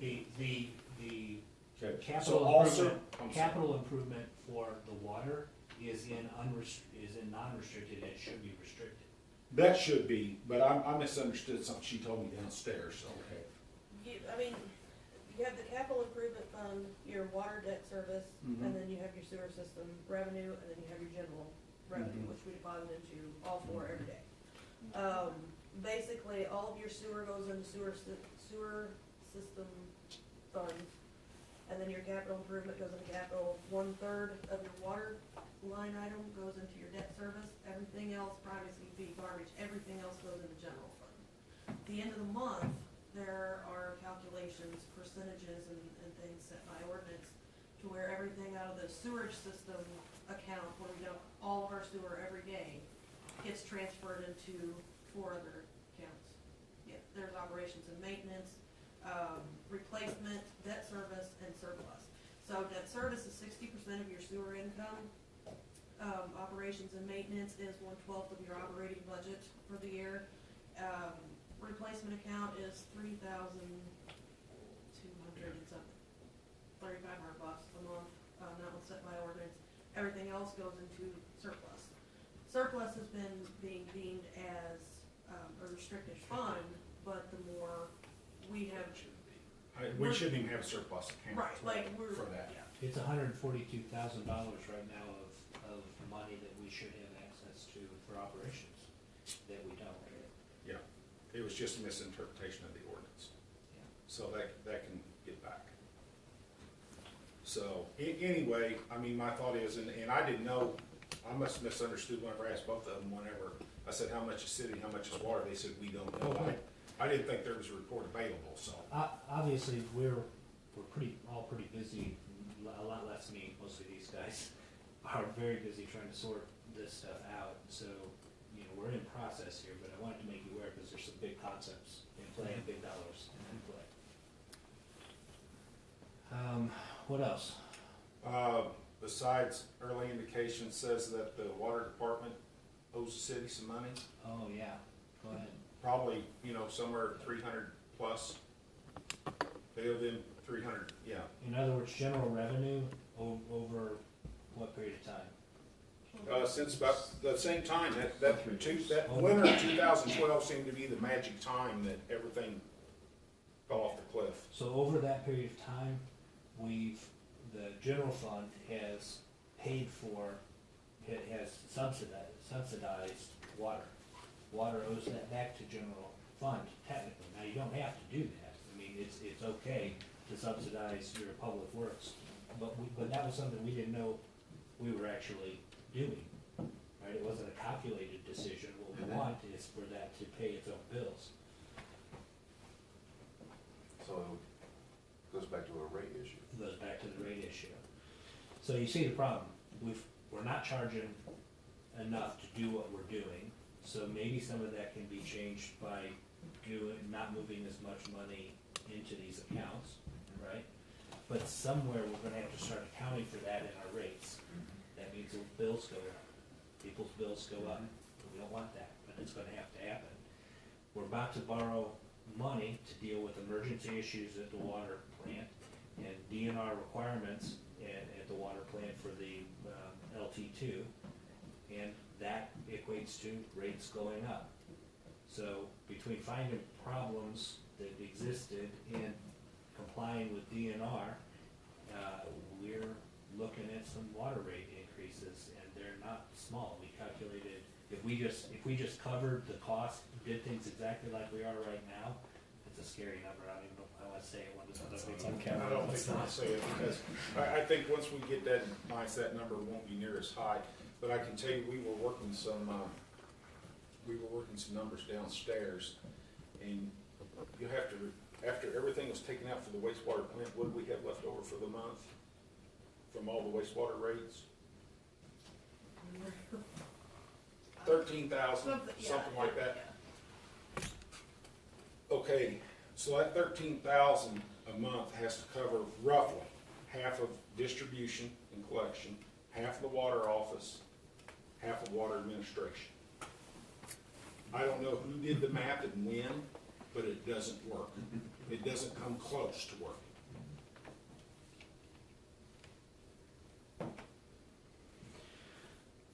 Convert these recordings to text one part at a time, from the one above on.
The Okay. So capital also, improvement, I'm sorry. capital improvement for the water is in non-restricted, it should be restricted. That should be, but I misunderstood something she told me downstairs, okay. I mean, you have the capital improvement fund, your water debt service, Mhm. and then you have your sewer system revenue, and then you have your general revenue, Mhm. which we deposit into all four every day. Basically, all of your sewer goes into sewer system funds, and then your capital improvement goes into capital. 1/3 of your water line item goes into your debt service, everything else, privacy fee, garbage, everything else goes into general fund. At the end of the month, there are calculations, percentages, and things set by ordinance to where everything out of the sewerage system account, where we dump all of our sewer every day, gets transferred into 4 other accounts. Yeah, there's operations and maintenance, replacement, debt service, and surplus. So debt service is 60% of your sewer income. Operations and maintenance is 1/12 of your operating budget for the year. Replacement account is $3,200 and something, $3,500 a month. That one's set by ordinance. Everything else goes into surplus. Surplus has been being deemed as a restricted fund, but the more we have, We shouldn't even have a surplus account. right, like we're, For that. yeah. It's $142,000 right now of money that we should have access to for operations, that we don't. Yeah, it was just a misinterpretation of the ordinance, Yeah. so that can get back. So, anyway, I mean, my thought is, and I didn't know, I must have misunderstood whenever I asked both of them, whenever I said, how much is city, how much is water, they said, we don't know. Okay. I didn't think there was a report available, so. Obviously, we're all pretty busy, a lot less me, mostly these guys are very busy trying to sort this stuff out, so, you know, we're in process here, but I wanted to make you aware, because there's some big concepts in play, and big dollars in play. What else? Besides, early indication says that the water department owes the city some money, Oh, yeah, go ahead. probably, somewhere 300 plus. They owe them 300, yeah. In other words, general revenue over what period of time? Since about the same time, that winter of 2012 seemed to be the magic time that everything fell off the cliff. So over that period of time, the general fund has paid for, it has subsidized water. Water owes that back to general fund technically. Now, you don't have to do that. I mean, it's okay to subsidize your public works, but that was something we didn't know we were actually doing, right? It wasn't a calculated decision. What we want is for that to pay its own bills. So it goes back to a rate issue. It goes back to the rate issue. So you see the problem. We're not charging enough to do what we're doing, so maybe some of that can be changed by not moving as much money into these accounts, right? But somewhere we're gonna have to start accounting for that in our rates. That means the bills go up, people's bills go up. We don't want that, but it's gonna have to happen. We're about to borrow money to deal with emergency issues at the water plant and DNR requirements at the water plant for the LT2, and that equates to rates going up. So between finding problems that existed and complying with DNR, we're looking at some water rate increases, and they're not small. We calculated, if we just covered the cost, did things exactly like we are right now, it's a scary number. I don't even know if I want to say it when it's on camera. I don't think you want to say it, because I think once we get that mindset, that number won't be near as high. But I can tell you, we were working some numbers downstairs, and you have to, after everything was taken out for the wastewater plant, what did we have left over for the month from all the wastewater rates? 13,000, something like that. Yeah. Okay, so that 13,000 a month has to cover roughly half of distribution and collection, half of the water office, half of water administration. I don't know who did the math and when, but it doesn't work. It doesn't come close to working.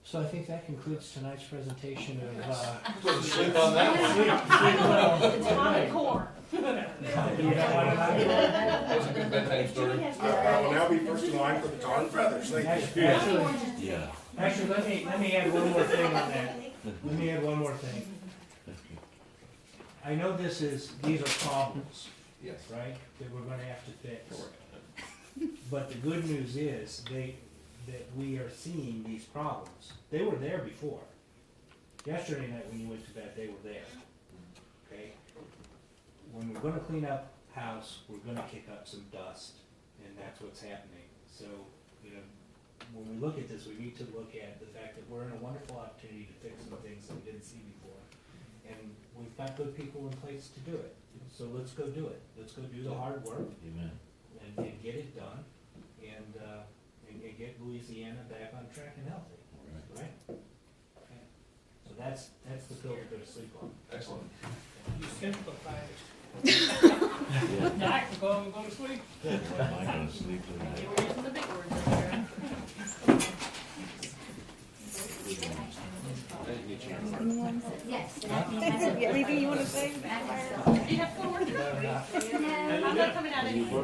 So I think that concludes tonight's presentation of, Go to sleep on that one. It's common core. you don't want to That's a good bedtime story. I will now be first in line for the tar and feathers. Thank you. Actually, let me add one more thing on that. Let me add one more thing. I know these are problems, Yes. right, that we're gonna have to fix. But the good news is, that we are seeing these problems. They were there before. Yesterday night when you went to bed, they were there, okay? When we're gonna clean up house, we're gonna kick up some dust, and that's what's happening. So, you know, when we look at this, we need to look at the fact that we're in a wonderful opportunity to fix some things that we didn't see before. And we've got good people in place to do it. So let's go do it. Let's go do the hard work Amen. and get it done and get Louisiana back on track and healthy, right? Okay. So that's the pill to go to sleep on. Excellent. You simplified it. Now I can go to sleep. Am I gonna sleep tonight? You were using the big words earlier. Yes. Anything you wanna say? Do you have 4 words? I'm not coming out anymore.